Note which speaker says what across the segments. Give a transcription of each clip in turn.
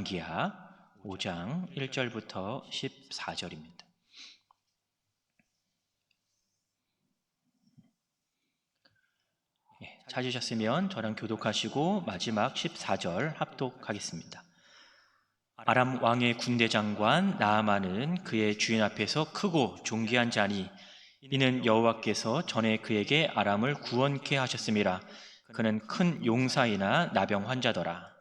Speaker 1: 말랑기하 5장 1절부터 14절입니다. 찾으셨으면 저랑 교독하시고 마지막 14절 합독하겠습니다. 아람 왕의 군대 장관 나아만은 그의 주인 앞에서 크고 존귀한 자니 이는 여호와께서 전에 그에게 아람을 구원케 하셨음이라. 그는 큰 용사이나 나병 환자더라.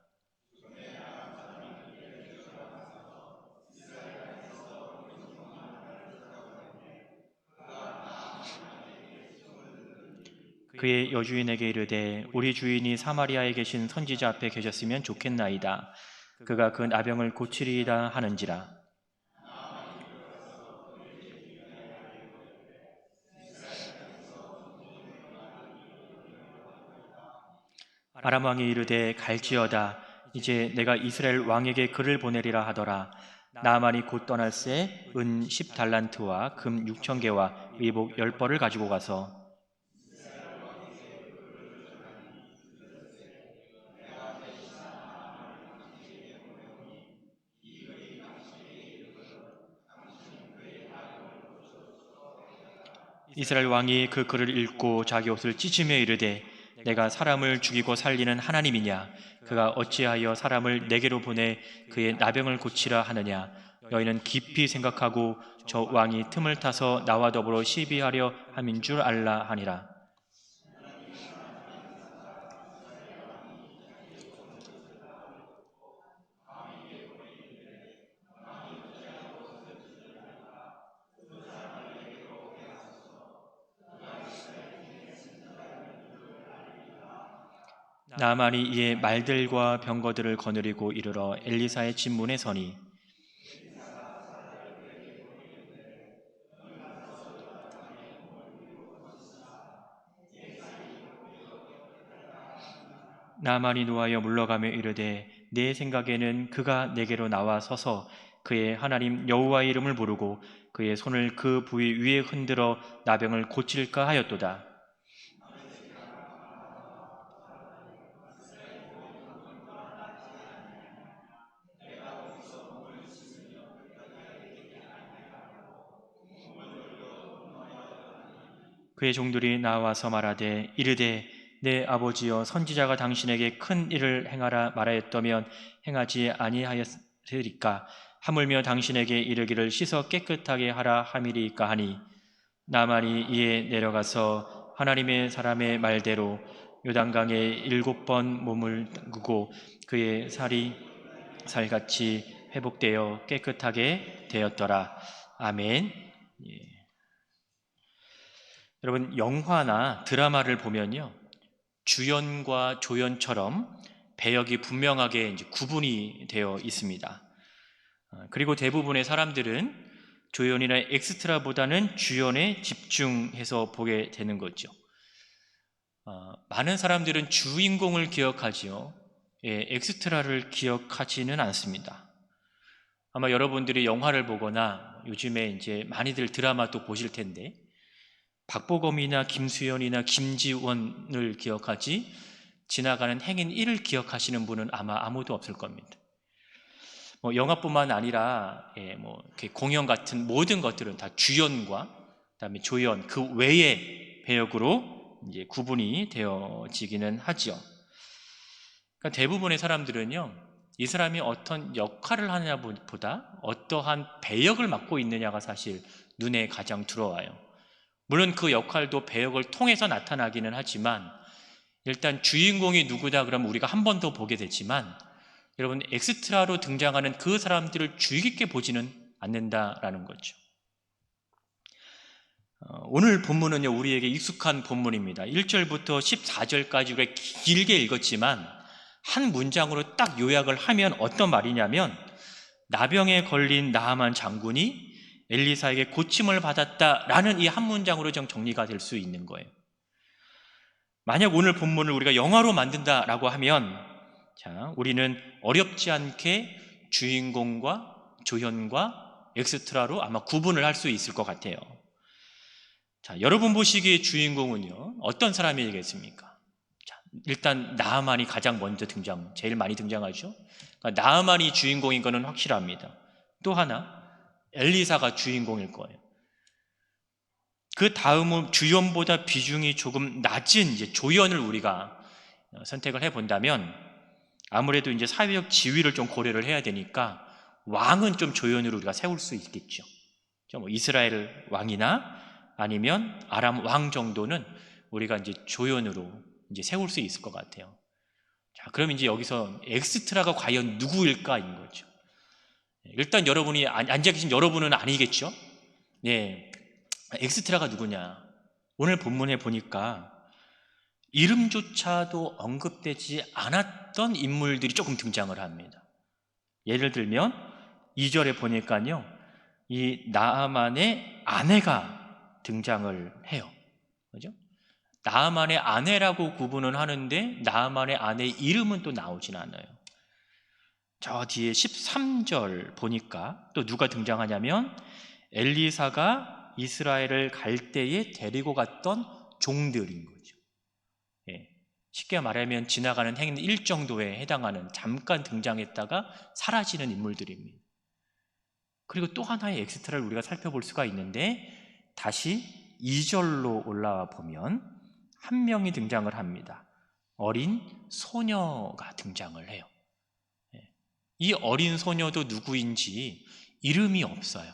Speaker 1: 그의 여주인에게 이르되 우리 주인이 사마리아에 계신 선지자 앞에 계셨으면 좋겠나이다. 그가 그 나병을 고치리이다 하는지라. 아람 왕이 이르되 갈지어다. 이제 내가 이스라엘 왕에게 글을 보내리라 하더라. 나아만이 곧 떠날새 은 10달란트와 금 6,000개와 의복 10벌을 가지고 가서 이스라엘 왕이 그 글을 읽고 자기 옷을 찢으며 이르되 내가 사람을 죽이고 살리는 하나님이냐? 그가 어찌하여 사람을 내게로 보내 그의 나병을 고치라 하느냐? 너희는 깊이 생각하고 저 왕이 틈을 타서 나와 더불어 시비하려 함인 줄 알라 하니라. 나아만이 이에 말들과 병거들을 거느리고 이르러 엘리사의 집문에 서니 나아만이 노하여 물러가며 이르되 내 생각에는 그가 내게로 나와 서서 그의 하나님 여호와의 이름을 부르고 그의 손을 그 부위 위에 흔들어 나병을 고칠까 하였도다. 그의 종들이 나와서 말하되 이르되 내 아버지여 선지자가 당신에게 큰 일을 행하라 말하였다면 행하지 아니하였으리까? 하물며 당신에게 이르기를 씻어 깨끗하게 하라 함이리까 하니 나아만이 이에 내려가서 하나님의 사람의 말대로 요단강에 7번 몸을 담그고 그의 살이 살같이 회복되어 깨끗하게 되었더라. 아멘. 예. 여러분, 영화나 드라마를 보면요, 주연과 조연처럼 배역이 분명하게 이제 구분이 되어 있습니다. 그리고 대부분의 사람들은 조연이나 엑스트라보다는 주연에 집중해서 보게 되는 거죠. 많은 사람들은 주인공을 기억하지요. 예, 엑스트라를 기억하지는 않습니다. 아마 여러분들이 영화를 보거나 요즘에 이제 많이들 드라마도 보실 텐데 박보검이나 김수현이나 김지원을 기억하지 지나가는 행인 1을 기억하시는 분은 아마 아무도 없을 겁니다. 영화뿐만 아니라 이렇게 공연 같은 모든 것들은 다 주연과 그다음에 조연 그 외의 배역으로 이제 구분이 되어지기는 하죠. 그러니까 대부분의 사람들은요, 이 사람이 어떤 역할을 하느냐보다 어떠한 배역을 맡고 있느냐가 사실 눈에 가장 들어와요. 물론 그 역할도 배역을 통해서 나타나기는 하지만 일단 주인공이 누구다 그러면 우리가 한 번 더 보게 되지만 여러분 엑스트라로 등장하는 그 사람들을 주의 깊게 보지는 않는다라는 거죠. 오늘 본문은요 우리에게 익숙한 본문입니다. 1절부터 14절까지 우리가 길게 읽었지만 한 문장으로 딱 요약을 하면 어떤 말이냐면 나병에 걸린 나아만 장군이 엘리사에게 고침을 받았다라는 이 한 문장으로 정리가 될 수 있는 거예요. 만약 오늘 본문을 우리가 영화로 만든다라고 하면 우리는 어렵지 않게 주인공과 조연과 엑스트라로 아마 구분을 할 수 있을 것 같아요. 여러분 보시기에 주인공은요 어떤 사람이겠습니까? 일단 나아만이 가장 먼저 제일 많이 등장하죠. 그러니까 나아만이 주인공인 것은 확실합니다. 또 하나, 엘리사가 주인공일 거예요. 그 다음은 주연보다 비중이 조금 낮은 이제 조연을 우리가 선택을 해본다면 아무래도 이제 사회적 지위를 좀 고려를 해야 되니까 왕은 좀 조연으로 우리가 세울 수 있겠죠. 뭐 이스라엘 왕이나 아니면 아람 왕 정도는 우리가 이제 조연으로 이제 세울 수 있을 것 같아요. 자, 그럼 이제 여기서 엑스트라가 과연 누구일까인 거죠. 일단 여러분이 앉아 계신 여러분은 아니겠죠? 네, 엑스트라가 누구냐? 오늘 본문에 보니까 이름조차도 언급되지 않았던 인물들이 조금 등장을 합니다. 예를 들면 2절에 보니까요, 이 나아만의 아내가 등장을 해요. 그죠? 나아만의 아내라고 구분은 하는데 나아만의 아내의 이름은 또 나오진 않아요. 저 뒤에 13절 보니까 또 누가 등장하냐면 엘리사가 이스라엘을 갈 때에 데리고 갔던 종들인 거죠. 예, 쉽게 말하면 지나가는 행인 일 정도에 해당하는 잠깐 등장했다가 사라지는 인물들입니다. 그리고 또 하나의 엑스트라를 우리가 살펴볼 수가 있는데 다시 2절로 올라와 보면 한 명이 등장을 합니다. 어린 소녀가 등장을 해요. 이 어린 소녀도 누구인지 이름이 없어요.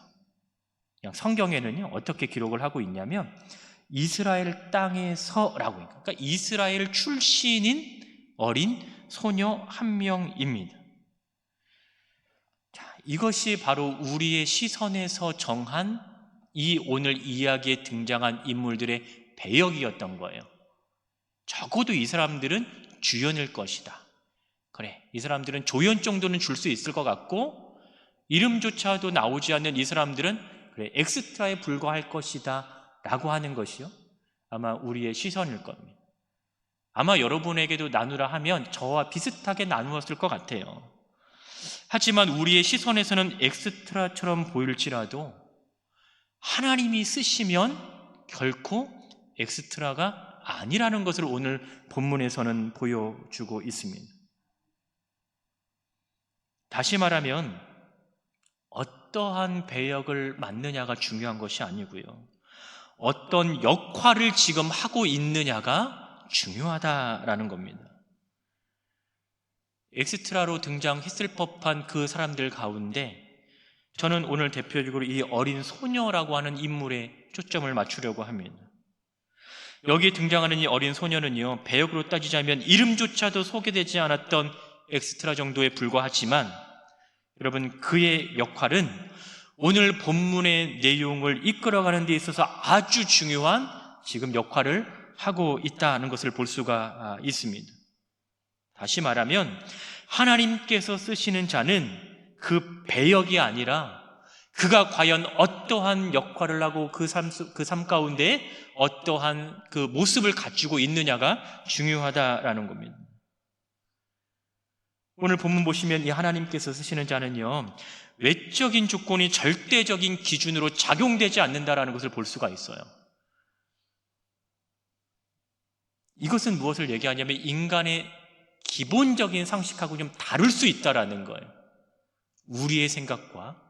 Speaker 1: 그냥 성경에는요, 어떻게 기록을 하고 있냐면 이스라엘 땅에서라고, 그러니까 이스라엘 출신인 어린 소녀 한 명입니다. 자, 이것이 바로 우리의 시선에서 정한 이 오늘 이야기에 등장한 인물들의 배역이었던 거예요. 적어도 이 사람들은 주연일 것이다. 그래, 이 사람들은 조연 정도는 줄 수 있을 것 같고 이름조차도 나오지 않는 이 사람들은 그래, 엑스트라에 불과할 것이다 라고 하는 것이요, 아마 우리의 시선일 겁니다. 아마 여러분에게도 나누라 하면 저와 비슷하게 나누었을 것 같아요. 하지만 우리의 시선에서는 엑스트라처럼 보일지라도 하나님이 쓰시면 결코 엑스트라가 아니라는 것을 오늘 본문에서는 보여주고 있습니다. 다시 말하면 어떠한 배역을 맡느냐가 중요한 것이 아니고요, 어떤 역할을 지금 하고 있느냐가 중요하다라는 겁니다. 엑스트라로 등장했을 법한 그 사람들 가운데 저는 오늘 대표적으로 이 어린 소녀라고 하는 인물에 초점을 맞추려고 합니다. 여기에 등장하는 이 어린 소녀는요, 배역으로 따지자면 이름조차도 소개되지 않았던 엑스트라 정도에 불과하지만 여러분, 그의 역할은 오늘 본문의 내용을 이끌어가는 데 있어서 아주 중요한 지금 역할을 하고 있다는 것을 볼 수가 있습니다. 다시 말하면 하나님께서 쓰시는 자는 그 배역이 아니라 그가 과연 어떠한 역할을 하고 그 삶 가운데 어떠한 그 모습을 가지고 있느냐가 중요하다라는 겁니다. 오늘 본문 보시면 이 하나님께서 쓰시는 자는요, 외적인 조건이 절대적인 기준으로 작용되지 않는다라는 것을 볼 수가 있어요. 이것은 무엇을 얘기하냐면 인간의 기본적인 상식하고 좀 다를 수 있다라는 거예요. 우리의 생각과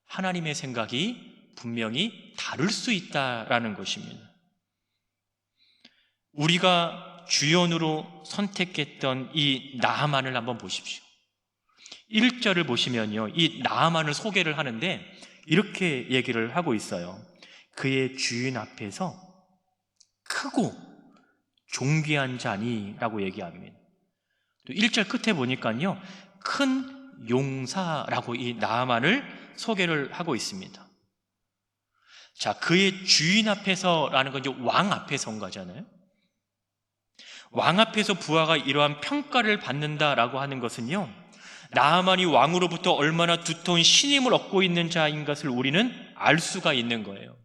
Speaker 1: 하나님의 생각이 분명히 다를 수 있다라는 것입니다. 우리가 주연으로 선택했던 이 나아만을 한번 보십시오. 1절을 보시면요, 이 나아만을 소개를 하는데 이렇게 얘기를 하고 있어요. 그의 주인 앞에서 크고 존귀한 자니 라고 얘기합니다. 또 1절 끝에 보니까요, 큰 용사라고 이 나아만을 소개를 하고 있습니다. 자, 그의 주인 앞에서라는 건 이제 왕 앞에서인 거잖아요. 왕 앞에서 부하가 이러한 평가를 받는다라고 하는 것은요, 나아만이 왕으로부터 얼마나 두터운 신임을 얻고 있는 자인 것을 우리는 알 수가 있는 거예요.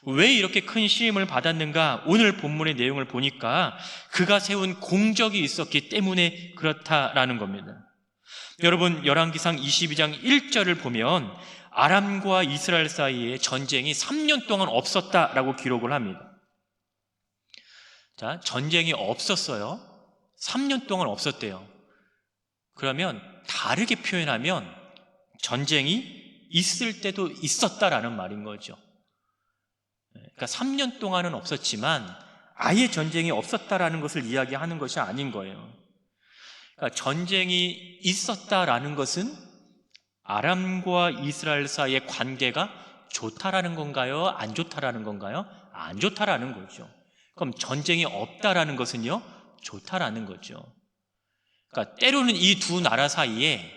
Speaker 1: 왜 이렇게 큰 신임을 받았는가? 오늘 본문의 내용을 보니까 그가 세운 공적이 있었기 때문에 그렇다라는 겁니다. 여러분, 열왕기상 22장 1절을 보면 아람과 이스라엘 사이에 전쟁이 3년 동안 없었다라고 기록을 합니다. 자, 전쟁이 없었어요. 3년 동안 없었대요. 그러면 다르게 표현하면 전쟁이 있을 때도 있었다라는 말인 거죠. 그러니까 3년 동안은 없었지만 아예 전쟁이 없었다라는 것을 이야기하는 것이 아닌 거예요. 그러니까 전쟁이 있었다라는 것은 아람과 이스라엘 사이의 관계가 좋다라는 건가요? 안 좋다라는 건가요? 안 좋다라는 거죠. 그럼 전쟁이 없다라는 것은요? 좋다라는 거죠. 그러니까 때로는 이 두 나라 사이에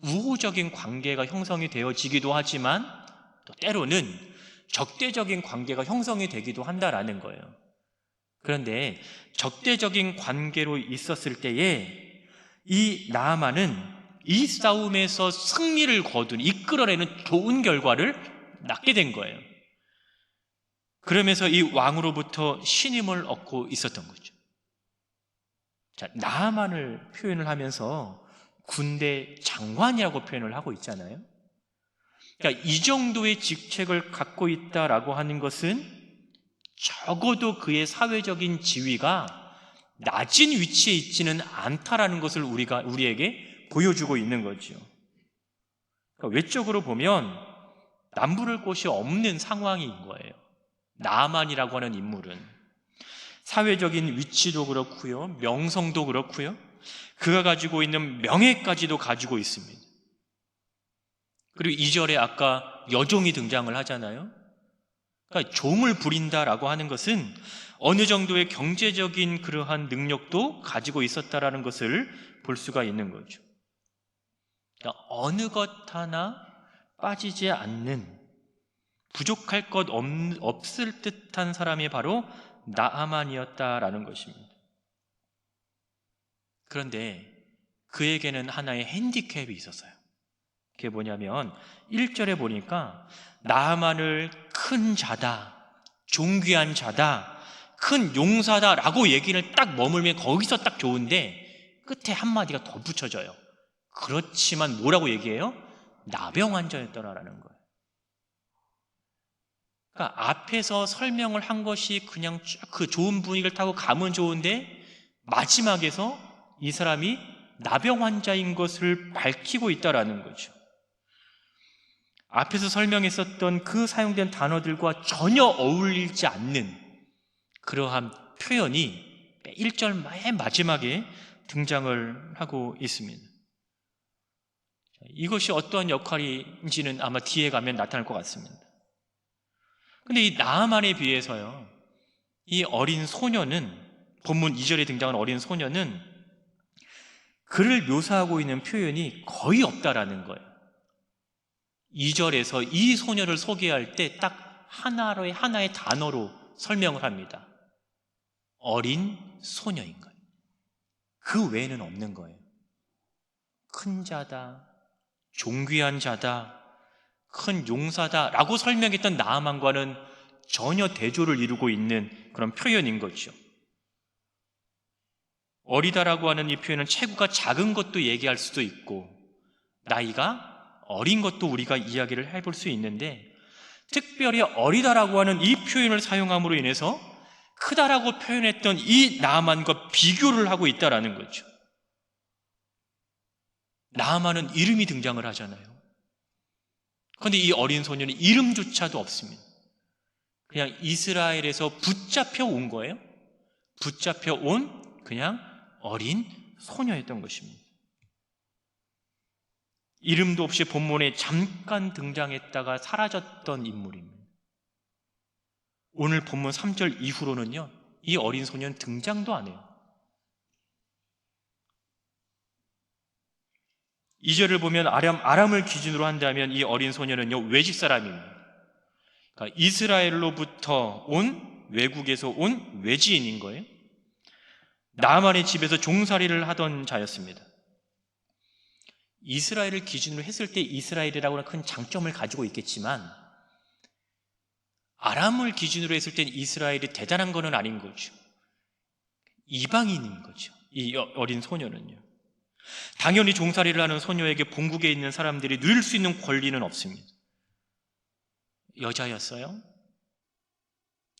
Speaker 1: 우호적인 관계가 형성이 되어지기도 하지만 또 때로는 적대적인 관계가 형성이 되기도 한다라는 거예요. 그런데 적대적인 관계로 있었을 때에 이 나아만은 이 싸움에서 승리를 거둔, 이끌어내는 좋은 결과를 낳게 된 거예요. 그러면서 이 왕으로부터 신임을 얻고 있었던 거죠. 자, 나아만을 표현을 하면서 군대 장관이라고 표현을 하고 있잖아요. 그러니까 이 정도의 직책을 갖고 있다라고 하는 것은 적어도 그의 사회적인 지위가 낮은 위치에 있지는 않다라는 것을 우리에게 보여주고 있는 거죠. 그러니까 외적으로 보면 남부를 곳이 없는 상황인 거예요. 나아만이라고 하는 인물은 사회적인 위치도 그렇고요, 명성도 그렇고요, 그가 가지고 있는 명예까지도 가지고 있습니다. 그리고 2절에 아까 여종이 등장을 하잖아요. 그러니까 종을 부린다라고 하는 것은 어느 정도의 경제적인 그러한 능력도 가지고 있었다라는 것을 볼 수가 있는 거죠. 그러니까 어느 것 하나 빠지지 않는, 부족할 것 없을 듯한 사람이 바로 나아만이었다라는 것입니다. 그런데 그에게는 하나의 핸디캡이 있었어요. 그게 뭐냐면 1절에 보니까 나아만을 큰 자다, 존귀한 자다, 큰 용사다라고 얘기를 딱 머물면 거기서 딱 좋은데 끝에 한마디가 더 붙여져요. 그렇지만 뭐라고 얘기해요? 나병 환자였더라라는 거예요. 그러니까 앞에서 설명을 한 것이 그냥 쭉 그 좋은 분위기를 타고 가면 좋은데 마지막에서 이 사람이 나병 환자인 것을 밝히고 있다라는 거죠. 앞에서 설명했었던 그 사용된 단어들과 전혀 어울리지 않는 그러한 표현이 1절 맨 마지막에 등장을 하고 있습니다. 이것이 어떠한 역할인지는 아마 뒤에 가면 나타날 것 같습니다. 근데 이 나아만에 비해서요, 이 어린 소녀는, 본문 2절에 등장한 어린 소녀는 그를 묘사하고 있는 표현이 거의 없다라는 거예요. 2절에서 이 소녀를 소개할 때 딱 하나의 단어로 설명을 합니다. 어린 소녀인 거예요. 그 외에는 없는 거예요. 큰 자다, 존귀한 자다, 큰 용사다 라고 설명했던 나아만과는 전혀 대조를 이루고 있는 그런 표현인 거죠. 어리다라고 하는 이 표현은 체구가 작은 것도 얘기할 수도 있고 나이가 어린 것도 우리가 이야기를 해볼 수 있는데, 특별히 어리다라고 하는 이 표현을 사용함으로 인해서 크다라고 표현했던 이 나아만과 비교를 하고 있다라는 거죠. 나아만은 이름이 등장을 하잖아요. 그런데 이 어린 소녀는 이름조차도 없습니다. 그냥 이스라엘에서 붙잡혀 온 거예요. 붙잡혀 온 그냥 어린 소녀였던 것입니다. 이름도 없이 본문에 잠깐 등장했다가 사라졌던 인물입니다. 오늘 본문 3절 이후로는요, 이 어린 소녀는 등장도 안 해요. 2절을 보면 아람을 기준으로 한다면 이 어린 소녀는요, 외집 사람입니다. 그러니까 이스라엘로부터 온, 외국에서 온 외지인인 거예요. 나아만의 집에서 종살이를 하던 자였습니다. 이스라엘을 기준으로 했을 때 이스라엘이라고 하는 큰 장점을 가지고 있겠지만 아람을 기준으로 했을 때 이스라엘이 대단한 것은 아닌 거죠. 이방인인 거죠. 이 어린 소녀는요. 당연히 종살이를 하는 소녀에게 본국에 있는 사람들이 누릴 수 있는 권리는 없습니다. 여자였어요.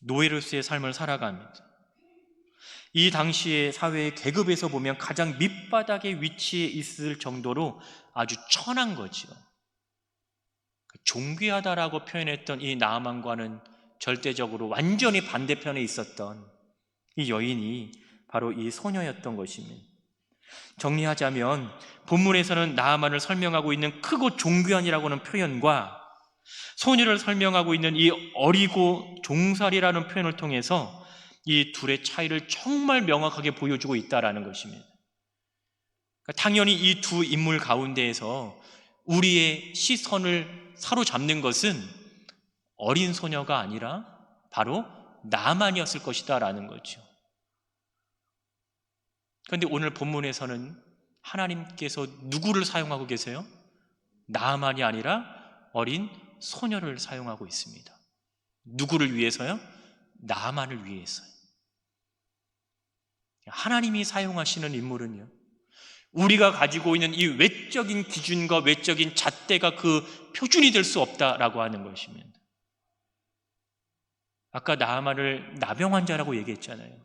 Speaker 1: 노예로서의 삶을 살아갑니다. 이 당시의 사회의 계급에서 보면 가장 밑바닥에 위치해 있을 정도로 아주 천한 거죠. 존귀하다라고 표현했던 이 나아만과는 절대적으로 완전히 반대편에 있었던 이 여인이 바로 이 소녀였던 것입니다. 정리하자면 본문에서는 나아만을 설명하고 있는 크고 존귀한이라고 하는 표현과 소녀를 설명하고 있는 이 어리고 종살이라는 표현을 통해서 이 둘의 차이를 정말 명확하게 보여주고 있다는 것입니다. 당연히 이 두 인물 가운데에서 우리의 시선을 사로잡는 것은 어린 소녀가 아니라 바로 나아만이었을 것이다 라는 거죠. 그런데 오늘 본문에서는 하나님께서 누구를 사용하고 계세요? 나아만이 아니라 어린 소녀를 사용하고 있습니다. 누구를 위해서요? 나아만을 위해서요. 하나님이 사용하시는 인물은요, 우리가 가지고 있는 이 외적인 기준과 외적인 잣대가 그 표준이 될 수 없다라고 하는 것입니다. 아까 나아만을 나병 환자라고 얘기했잖아요.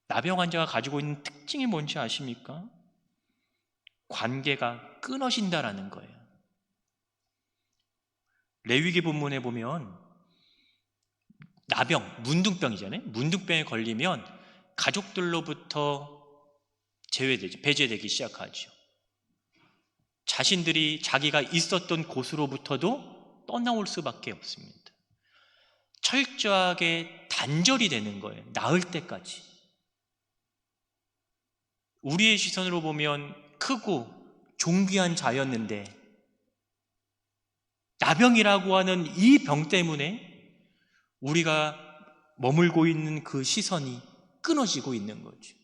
Speaker 1: 나병 환자가 가지고 있는 특징이 뭔지 아십니까? 관계가 끊어진다라는 거예요. 레위기 본문에 보면 나병, 문둥병이잖아요. 문둥병에 걸리면 가족들로부터 제외되죠. 배제되기 시작하죠. 자신들이 자기가 있었던 곳으로부터도 떠나올 수밖에 없습니다. 철저하게 단절이 되는 거예요. 나을 때까지. 우리의 시선으로 보면 크고 존귀한 자였는데 나병이라고 하는 이 병 때문에 우리가 머물고 있는 그 시선이 끊어지고 있는 거죠.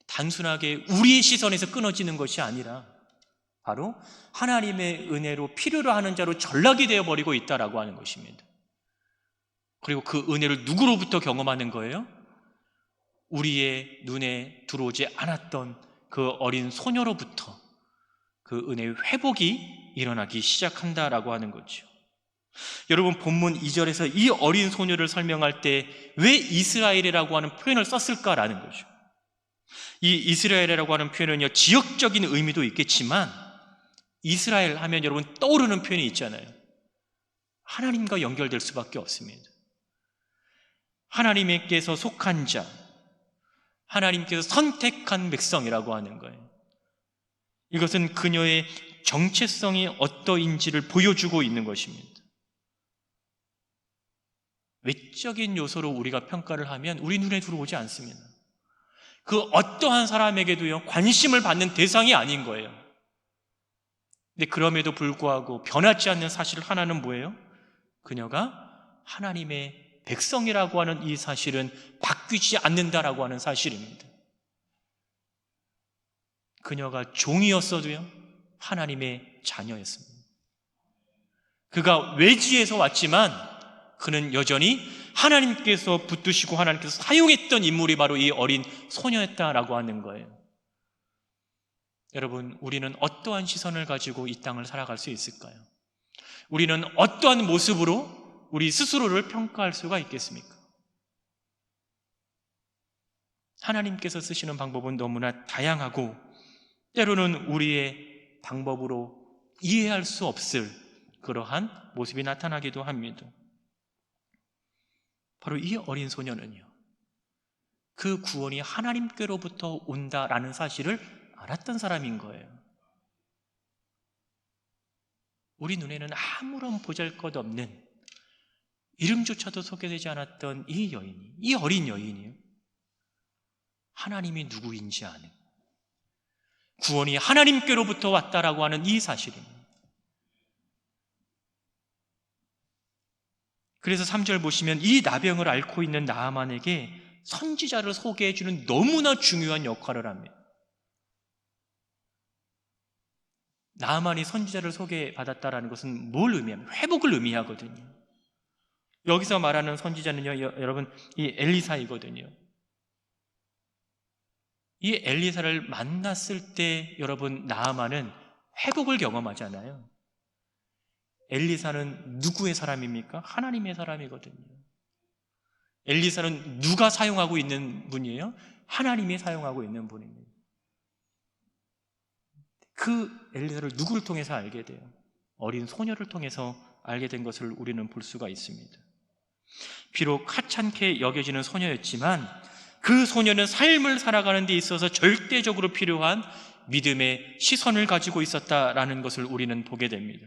Speaker 1: 단순하게 우리의 시선에서 끊어지는 것이 아니라 바로 하나님의 은혜로 필요로 하는 자로 전락이 되어버리고 있다라고 하는 것입니다. 그리고 그 은혜를 누구로부터 경험하는 거예요? 우리의 눈에 들어오지 않았던 그 어린 소녀로부터 그 은혜의 회복이 일어나기 시작한다라고 하는 거죠. 여러분, 본문 2절에서 이 어린 소녀를 설명할 때 왜 이스라엘이라고 하는 표현을 썼을까라는 거죠. 이 이스라엘이라고 하는 표현은요, 지역적인 의미도 있겠지만 이스라엘 하면 여러분 떠오르는 표현이 있잖아요. 하나님과 연결될 수밖에 없습니다. 하나님께서 속한 자, 하나님께서 선택한 백성이라고 하는 거예요. 이것은 그녀의 정체성이 어떠인지를 보여주고 있는 것입니다. 외적인 요소로 우리가 평가를 하면 우리 눈에 들어오지 않습니다. 그 어떠한 사람에게도요, 관심을 받는 대상이 아닌 거예요. 근데 그럼에도 불구하고 변하지 않는 사실 하나는 뭐예요? 그녀가 하나님의 백성이라고 하는 이 사실은 바뀌지 않는다라고 하는 사실입니다. 그녀가 종이었어도요, 하나님의 자녀였습니다. 그가 외지에서 왔지만 그는 여전히 하나님께서 붙드시고 하나님께서 사용했던 인물이 바로 이 어린 소녀였다라고 하는 거예요. 여러분, 우리는 어떠한 시선을 가지고 이 땅을 살아갈 수 있을까요? 우리는 어떠한 모습으로 우리 스스로를 평가할 수가 있겠습니까? 하나님께서 쓰시는 방법은 너무나 다양하고 때로는 우리의 방법으로 이해할 수 없을 그러한 모습이 나타나기도 합니다. 바로 이 어린 소녀는요, 그 구원이 하나님께로부터 온다라는 사실을 알았던 사람인 거예요. 우리 눈에는 아무런 보잘것없는, 이름조차도 소개되지 않았던 이 여인이, 이 어린 여인이요, 하나님이 누구인지 아는, 구원이 하나님께로부터 왔다라고 하는 이 사실입니다. 그래서 3절 보시면 이 나병을 앓고 있는 나아만에게 선지자를 소개해 주는 너무나 중요한 역할을 합니다. 나아만이 선지자를 소개받았다라는 것은 뭘 의미합니까? 회복을 의미하거든요. 여기서 말하는 선지자는요, 여러분, 이 엘리사이거든요. 이 엘리사를 만났을 때 여러분, 나아만은 회복을 경험하잖아요. 엘리사는 누구의 사람입니까? 하나님의 사람이거든요. 엘리사는 누가 사용하고 있는 분이에요? 하나님이 사용하고 있는 분입니다. 그 엘리사를 누구를 통해서 알게 돼요? 어린 소녀를 통해서 알게 된 것을 우리는 볼 수가 있습니다. 비록 하찮게 여겨지는 소녀였지만 그 소녀는 삶을 살아가는 데 있어서 절대적으로 필요한 믿음의 시선을 가지고 있었다라는 것을 우리는 보게 됩니다.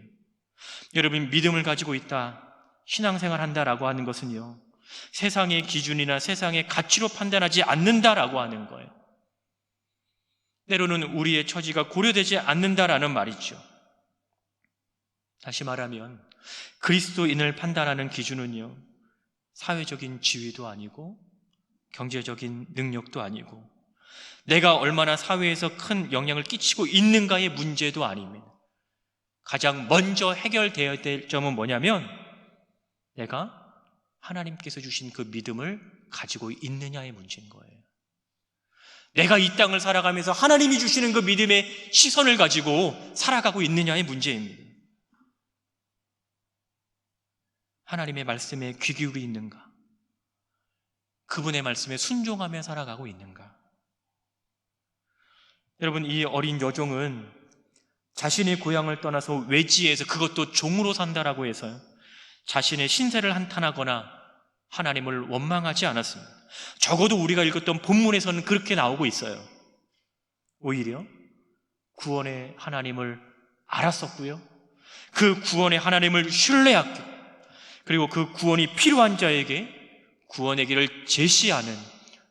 Speaker 1: 여러분, 믿음을 가지고 있다, 신앙생활 한다라고 하는 것은요, 세상의 기준이나 세상의 가치로 판단하지 않는다라고 하는 거예요. 때로는 우리의 처지가 고려되지 않는다라는 말이죠. 다시 말하면 그리스도인을 판단하는 기준은요, 사회적인 지위도 아니고 경제적인 능력도 아니고 내가 얼마나 사회에서 큰 영향을 끼치고 있는가의 문제도 아닙니다. 가장 먼저 해결되어야 될 점은 뭐냐면 내가 하나님께서 주신 그 믿음을 가지고 있느냐의 문제인 거예요. 내가 이 땅을 살아가면서 하나님이 주시는 그 믿음의 시선을 가지고 살아가고 있느냐의 문제입니다. 하나님의 말씀에 귀 기울이 있는가? 그분의 말씀에 순종하며 살아가고 있는가? 여러분, 이 어린 여종은 자신의 고향을 떠나서 외지에서, 그것도 종으로 산다라고 해서요, 자신의 신세를 한탄하거나 하나님을 원망하지 않았습니다. 적어도 우리가 읽었던 본문에서는 그렇게 나오고 있어요. 오히려 구원의 하나님을 알았었고요, 그 구원의 하나님을 신뢰하고, 그리고 그 구원이 필요한 자에게 구원의 길을 제시하는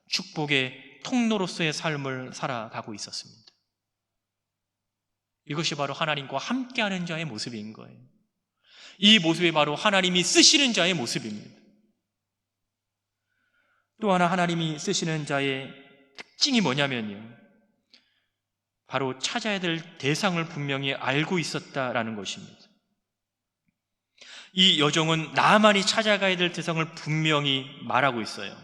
Speaker 1: 축복의 통로로서의 삶을 살아가고 있었습니다. 이것이 바로 하나님과 함께하는 자의 모습인 거예요. 이 모습이 바로 하나님이 쓰시는 자의 모습입니다. 또 하나 하나님이 쓰시는 자의 특징이 뭐냐면요, 바로 찾아야 될 대상을 분명히 알고 있었다라는 것입니다. 이 여종은 나만이 찾아가야 될 대상을 분명히 말하고 있어요.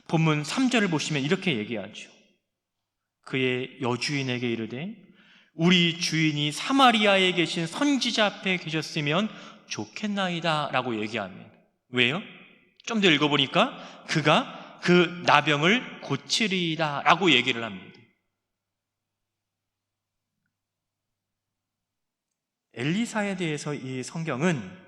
Speaker 1: 본문 3절을 보시면 이렇게 얘기하죠. 그의 여주인에게 이르되 우리 주인이 사마리아에 계신 선지자 앞에 계셨으면 좋겠나이다 라고 얘기합니다. 왜요? 좀 더 읽어보니까 그가 그 나병을 고치리이다 라고 얘기를 합니다. 엘리사에 대해서 이 성경은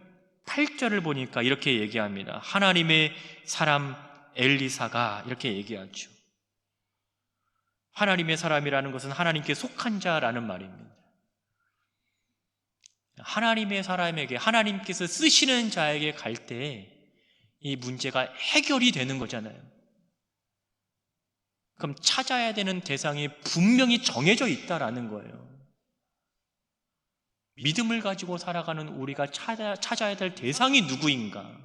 Speaker 1: 8절을 보니까 이렇게 얘기합니다. 하나님의 사람 엘리사가 이렇게 얘기하죠. 하나님의 사람이라는 것은 하나님께 속한 자라는 말입니다. 하나님의 사람에게, 하나님께서 쓰시는 자에게 갈 때 이 문제가 해결이 되는 거잖아요. 그럼 찾아야 되는 대상이 분명히 정해져 있다라는 거예요. 믿음을 가지고 살아가는 우리가 찾아야 될 대상이 누구인가?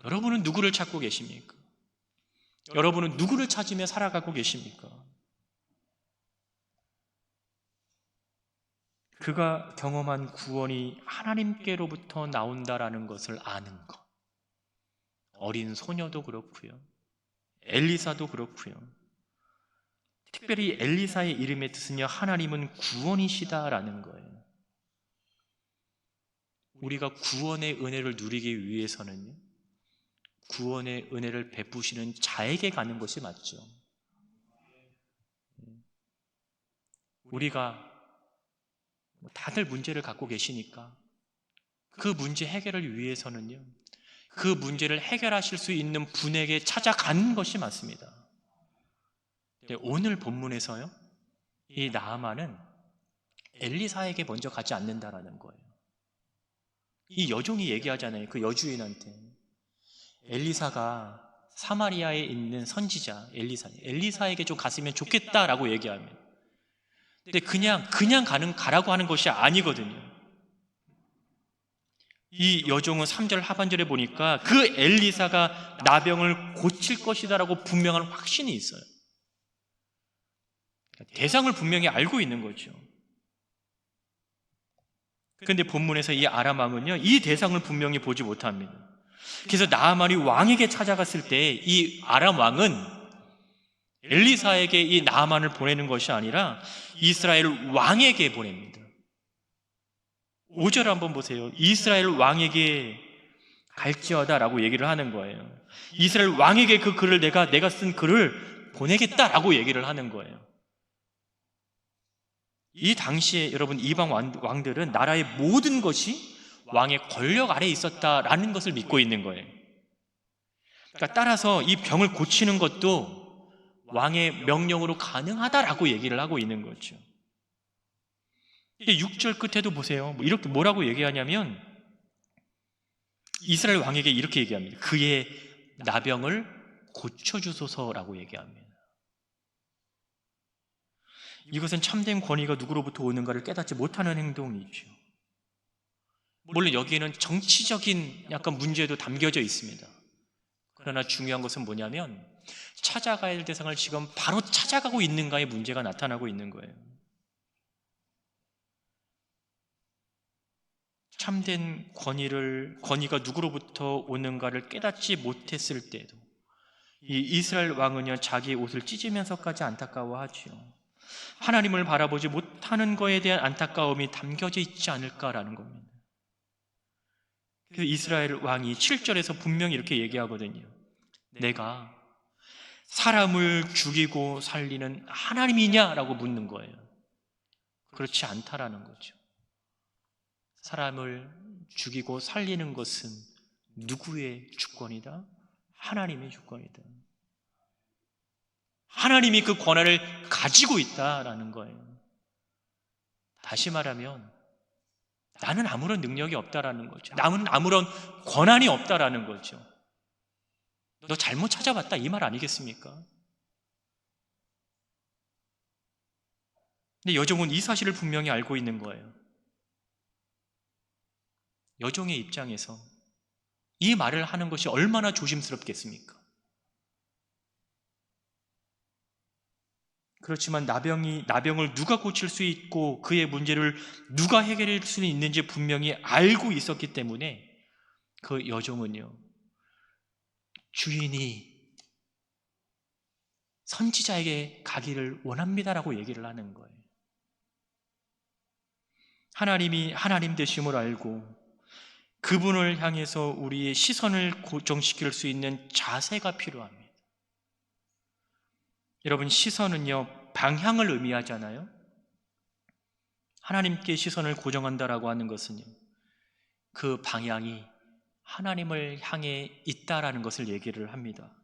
Speaker 1: 여러분은 누구를 찾고 계십니까? 여러분은 누구를 찾으며 살아가고 계십니까? 그가 경험한 구원이 하나님께로부터 나온다라는 것을 아는 것. 어린 소녀도 그렇고요, 엘리사도 그렇고요. 특별히 엘리사의 이름의 뜻은요, 하나님은 구원이시다라는 거예요. 우리가 구원의 은혜를 누리기 위해서는요, 구원의 은혜를 베푸시는 자에게 가는 것이 맞죠. 우리가 다들 문제를 갖고 계시니까 그 문제 해결을 위해서는요, 그 문제를 해결하실 수 있는 분에게 찾아가는 것이 맞습니다. 오늘 본문에서요, 이 나아만은 엘리사에게 먼저 가지 않는다라는 거예요. 이 여종이 얘기하잖아요. 그 여주인한테 엘리사가 사마리아에 있는 선지자 엘리사에게 좀 갔으면 좋겠다라고 얘기합니다. 근데 그냥 가라고 하는 것이 아니거든요. 이 여종은 3절 하반절에 보니까 그 엘리사가 나병을 고칠 것이다라고 분명한 확신이 있어요. 대상을 분명히 알고 있는 거죠. 그런데 본문에서 이 아람 왕은요, 이 대상을 분명히 보지 못합니다. 그래서 나아만이 왕에게 찾아갔을 때 이 아람 왕은 엘리사에게 이 나아만을 보내는 것이 아니라 이스라엘 왕에게 보냅니다. 5절 한번 보세요. 이스라엘 왕에게 갈지어다라고 얘기를 하는 거예요. 이스라엘 왕에게 그 글을 내가 쓴 글을 보내겠다라고 얘기를 하는 거예요. 이 당시에 여러분 이방 왕들은 나라의 모든 것이 왕의 권력 아래에 있었다라는 것을 믿고 있는 거예요. 그러니까 따라서 이 병을 고치는 것도 왕의 명령으로 가능하다라고 얘기를 하고 있는 거죠. 6절 끝에도 보세요. 이렇게 뭐라고 얘기하냐면 이스라엘 왕에게 이렇게 얘기합니다. 그의 나병을 고쳐주소서라고 얘기합니다. 이것은 참된 권위가 누구로부터 오는가를 깨닫지 못하는 행동이죠. 물론 여기에는 정치적인 약간 문제도 담겨져 있습니다. 그러나 중요한 것은 뭐냐면 찾아가야 할 대상을 지금 바로 찾아가고 있는가의 문제가 나타나고 있는 거예요. 참된 권위가 누구로부터 오는가를 깨닫지 못했을 때도 이 이스라엘 왕은요 자기의 옷을 찢으면서까지 안타까워하지요. 하나님을 바라보지 못하는 것에 대한 안타까움이 담겨져 있지 않을까라는 겁니다. 그래서 이스라엘 왕이 7절에서 분명히 이렇게 얘기하거든요. 내가 사람을 죽이고 살리는 하나님이냐라고 묻는 거예요. 그렇지 않다라는 거죠. 사람을 죽이고 살리는 것은 누구의 주권이다? 하나님의 주권이다. 하나님이 그 권한을 가지고 있다라는 거예요. 다시 말하면 나는 아무런 능력이 없다라는 거죠. 나는 아무런 권한이 없다라는 거죠. 너 잘못 찾아봤다 이 말 아니겠습니까? 근데 여종은 이 사실을 분명히 알고 있는 거예요. 여종의 입장에서 이 말을 하는 것이 얼마나 조심스럽겠습니까? 그렇지만 나병을 누가 고칠 수 있고 그의 문제를 누가 해결할 수 있는지 분명히 알고 있었기 때문에 그 여종은요, 주인이 선지자에게 가기를 원합니다라고 얘기를 하는 거예요. 하나님이 하나님 되심을 알고 그분을 향해서 우리의 시선을 고정시킬 수 있는 자세가 필요합니다. 여러분, 시선은요 방향을 의미하잖아요. 하나님께 시선을 고정한다라고 하는 것은요 그 방향이 하나님을 향해 있다라는 것을 얘기를 합니다.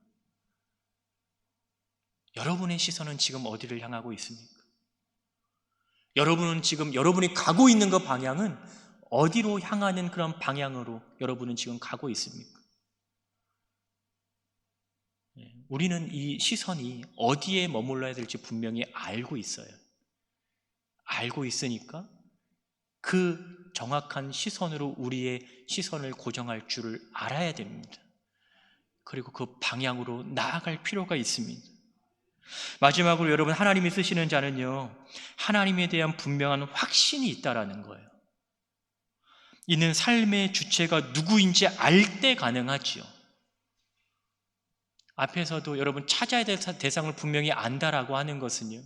Speaker 1: 여러분의 시선은 지금 어디를 향하고 있습니까? 여러분은 지금 여러분이 가고 있는 그 방향은 어디로 향하는 그런 방향으로 여러분은 지금 가고 있습니까? 우리는 이 시선이 어디에 머물러야 될지 분명히 알고 있어요. 알고 있으니까 그 정확한 시선으로 우리의 시선을 고정할 줄을 알아야 됩니다. 그리고 그 방향으로 나아갈 필요가 있습니다. 마지막으로 여러분, 하나님이 쓰시는 자는요 하나님에 대한 분명한 확신이 있다라는 거예요. 이는 삶의 주체가 누구인지 알 때 가능하지요. 앞에서도 여러분 찾아야 될 대상을 분명히 안다라고 하는 것은요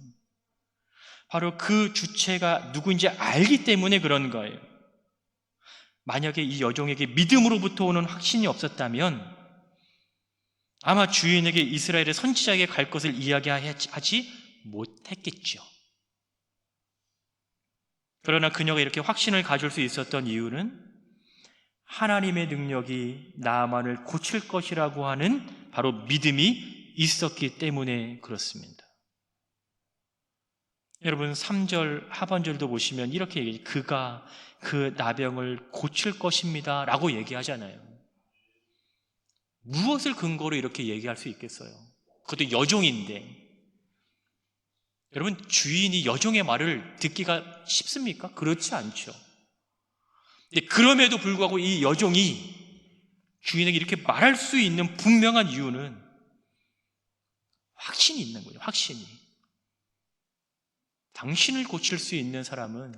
Speaker 1: 바로 그 주체가 누구인지 알기 때문에 그런 거예요. 만약에 이 여종에게 믿음으로부터 오는 확신이 없었다면 아마 주인에게 이스라엘의 선지자에게 갈 것을 이야기하지 못했겠죠. 그러나 그녀가 이렇게 확신을 가질 수 있었던 이유는 하나님의 능력이 나만을 고칠 것이라고 하는 바로 믿음이 있었기 때문에 그렇습니다. 여러분 3절 하반절도 보시면 이렇게 얘기해요. 그가 그 나병을 고칠 것입니다 라고 얘기하잖아요. 무엇을 근거로 이렇게 얘기할 수 있겠어요? 그것도 여종인데. 여러분, 주인이 여종의 말을 듣기가 쉽습니까? 그렇지 않죠. 그럼에도 불구하고 이 여종이 주인에게 이렇게 말할 수 있는 분명한 이유는 확신이 있는 거예요. 확신이. 당신을 고칠 수 있는 사람은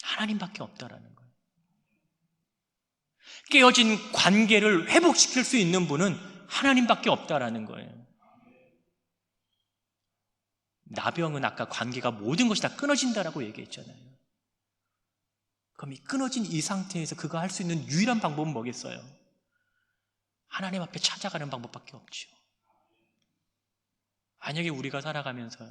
Speaker 1: 하나님밖에 없다라는 거예요. 깨어진 관계를 회복시킬 수 있는 분은 하나님밖에 없다라는 거예요. 나병은 아까 관계가 모든 것이 다 끊어진다라고 얘기했잖아요. 그럼 이 끊어진 이 상태에서 그가 할 수 있는 유일한 방법은 뭐겠어요? 하나님 앞에 찾아가는 방법밖에 없죠. 만약에 우리가 살아가면서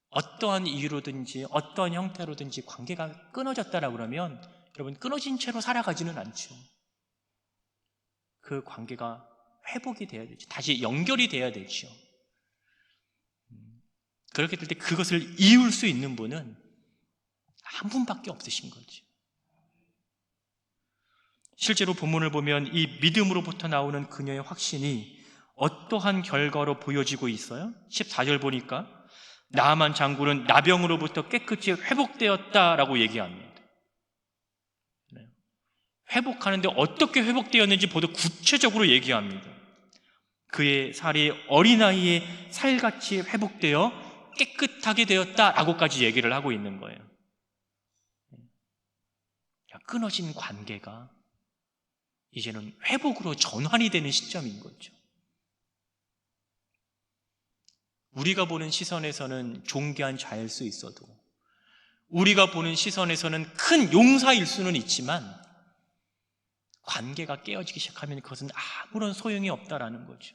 Speaker 1: 어떠한 이유로든지 어떠한 형태로든지 관계가 끊어졌다라고 그러면 여러분, 끊어진 채로 살아가지는 않죠. 그 관계가 회복이 돼야 되죠. 다시 연결이 돼야 되죠. 그렇게 될 때 그것을 이을 수 있는 분은 한 분밖에 없으신 거죠. 실제로 본문을 보면 이 믿음으로부터 나오는 그녀의 확신이 어떠한 결과로 보여지고 있어요? 14절 보니까 나아만 장군은 나병으로부터 깨끗이 회복되었다라고 얘기합니다. 회복하는데 어떻게 회복되었는지 보다 구체적으로 얘기합니다. 그의 살이 어린아이의 살같이 회복되어 깨끗하게 되었다라고까지 얘기를 하고 있는 거예요. 끊어진 관계가 이제는 회복으로 전환이 되는 시점인 거죠. 우리가 보는 시선에서는 존귀한 자일 수 있어도, 우리가 보는 시선에서는 큰 용사일 수는 있지만 관계가 깨어지기 시작하면 그것은 아무런 소용이 없다라는 거죠.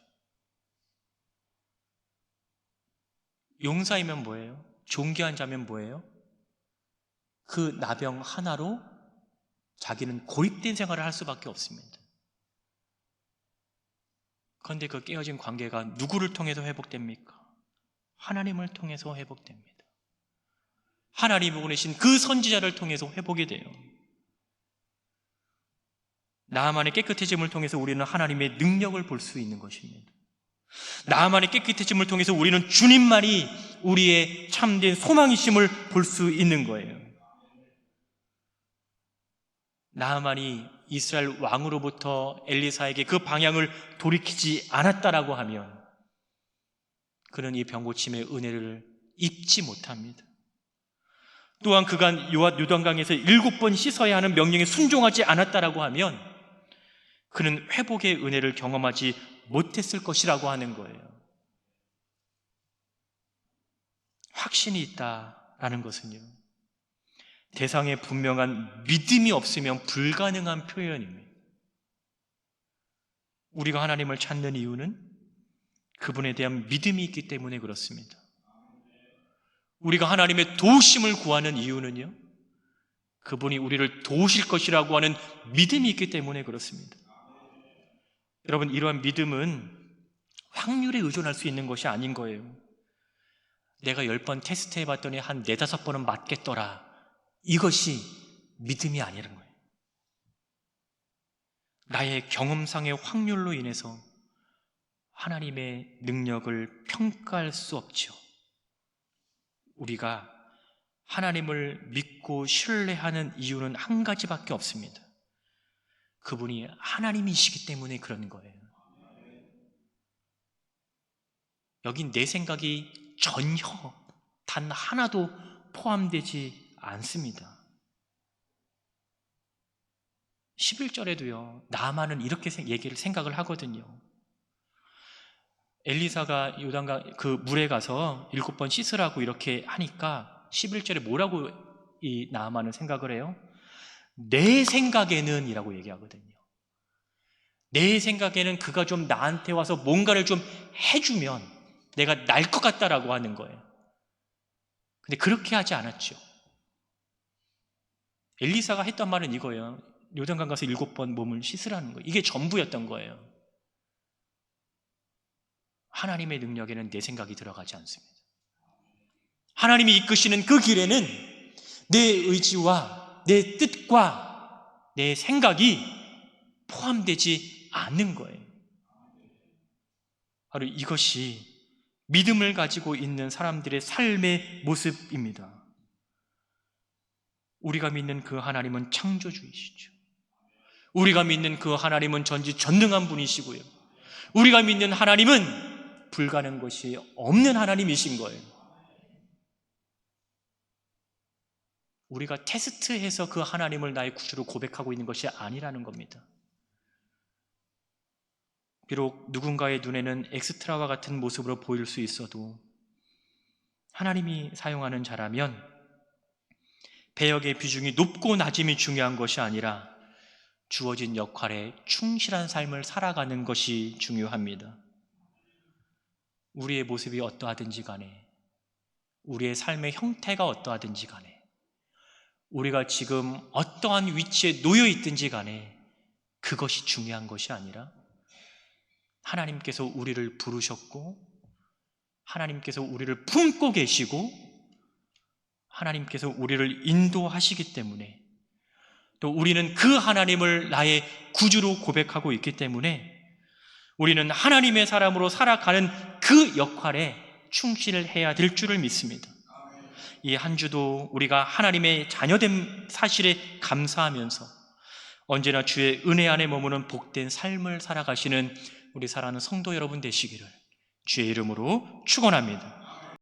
Speaker 1: 용사이면 뭐예요? 존귀한 자면 뭐예요? 그 나병 하나로 자기는 고립된 생활을 할 수밖에 없습니다. 그런데 그 깨어진 관계가 누구를 통해서 회복됩니까? 하나님을 통해서 회복됩니다. 하나님이 보내신 그 선지자를 통해서 회복이 돼요. 나만의 깨끗해짐을 통해서 우리는 하나님의 능력을 볼 수 있는 것입니다. 나만의 깨끗해짐을 통해서 우리는 주님만이 우리의 참된 소망이심을 볼 수 있는 거예요. 나만이 이스라엘 왕으로부터 엘리사에게 그 방향을 돌이키지 않았다라고 하면 그는 이 병고침의 은혜를 입지 못합니다. 또한 그가 요단강에서 7번 씻어야 하는 명령에 순종하지 않았다라고 하면 그는 회복의 은혜를 경험하지 못했을 것이라고 하는 거예요. 확신이 있다라는 것은요, 대상에 분명한 믿음이 없으면 불가능한 표현입니다. 우리가 하나님을 찾는 이유는 그분에 대한 믿음이 있기 때문에 그렇습니다. 우리가 하나님의 도우심을 구하는 이유는요, 그분이 우리를 도우실 것이라고 하는 믿음이 있기 때문에 그렇습니다. 여러분, 이러한 믿음은 확률에 의존할 수 있는 것이 아닌 거예요. 내가 10번 테스트 해봤더니 한 4, 5번은 맞겠더라, 이것이 믿음이 아니라는 거예요. 나의 경험상의 확률로 인해서 하나님의 능력을 평가할 수 없죠. 우리가 하나님을 믿고 신뢰하는 이유는 한 가지밖에 없습니다. 그분이 하나님이시기 때문에 그런 거예요. 여긴 내 생각이 전혀 단 하나도 포함되지 않습니다. 11절에도요, 나아만은 이렇게 얘기를 생각을 하거든요. 엘리사가 요단강 그 물에 가서 7번 씻으라고 이렇게 하니까 11절에 뭐라고 이 나아만은 생각을 해요? 내 생각에는 이라고 얘기하거든요. 내 생각에는 그가 좀 나한테 와서 뭔가를 좀 해주면 내가 날 것 같다라고 하는 거예요. 근데 그렇게 하지 않았죠. 엘리사가 했던 말은 이거예요. 요단강 가서 7번 몸을 씻으라는 거예요. 이게 전부였던 거예요. 하나님의 능력에는 내 생각이 들어가지 않습니다. 하나님이 이끄시는 그 길에는 내 의지와 내 뜻과 내 생각이 포함되지 않는 거예요. 바로 이것이 믿음을 가지고 있는 사람들의 삶의 모습입니다. 우리가 믿는 그 하나님은 창조주이시죠. 우리가 믿는 그 하나님은 전지전능한 분이시고요, 우리가 믿는 하나님은 불가능한 것이 없는 하나님이신 거예요. 우리가 테스트해서 그 하나님을 나의 구주로 고백하고 있는 것이 아니라는 겁니다. 비록 누군가의 눈에는 엑스트라와 같은 모습으로 보일 수 있어도 하나님이 사용하는 자라면 배역의 비중이 높고 낮음이 중요한 것이 아니라 주어진 역할에 충실한 삶을 살아가는 것이 중요합니다. 우리의 모습이 어떠하든지 간에, 우리의 삶의 형태가 어떠하든지 간에, 우리가 지금 어떠한 위치에 놓여 있든지 간에 그것이 중요한 것이 아니라 하나님께서 우리를 부르셨고 하나님께서 우리를 품고 계시고 하나님께서 우리를 인도하시기 때문에, 또 우리는 그 하나님을 나의 구주로 고백하고 있기 때문에 우리는 하나님의 사람으로 살아가는 그 역할에 충실을 해야 될 줄을 믿습니다. 이 한 주도 우리가 하나님의 자녀된 사실에 감사하면서 언제나 주의 은혜 안에 머무는 복된 삶을 살아가시는 우리 사랑하는 성도 여러분 되시기를 주의 이름으로 축원합니다.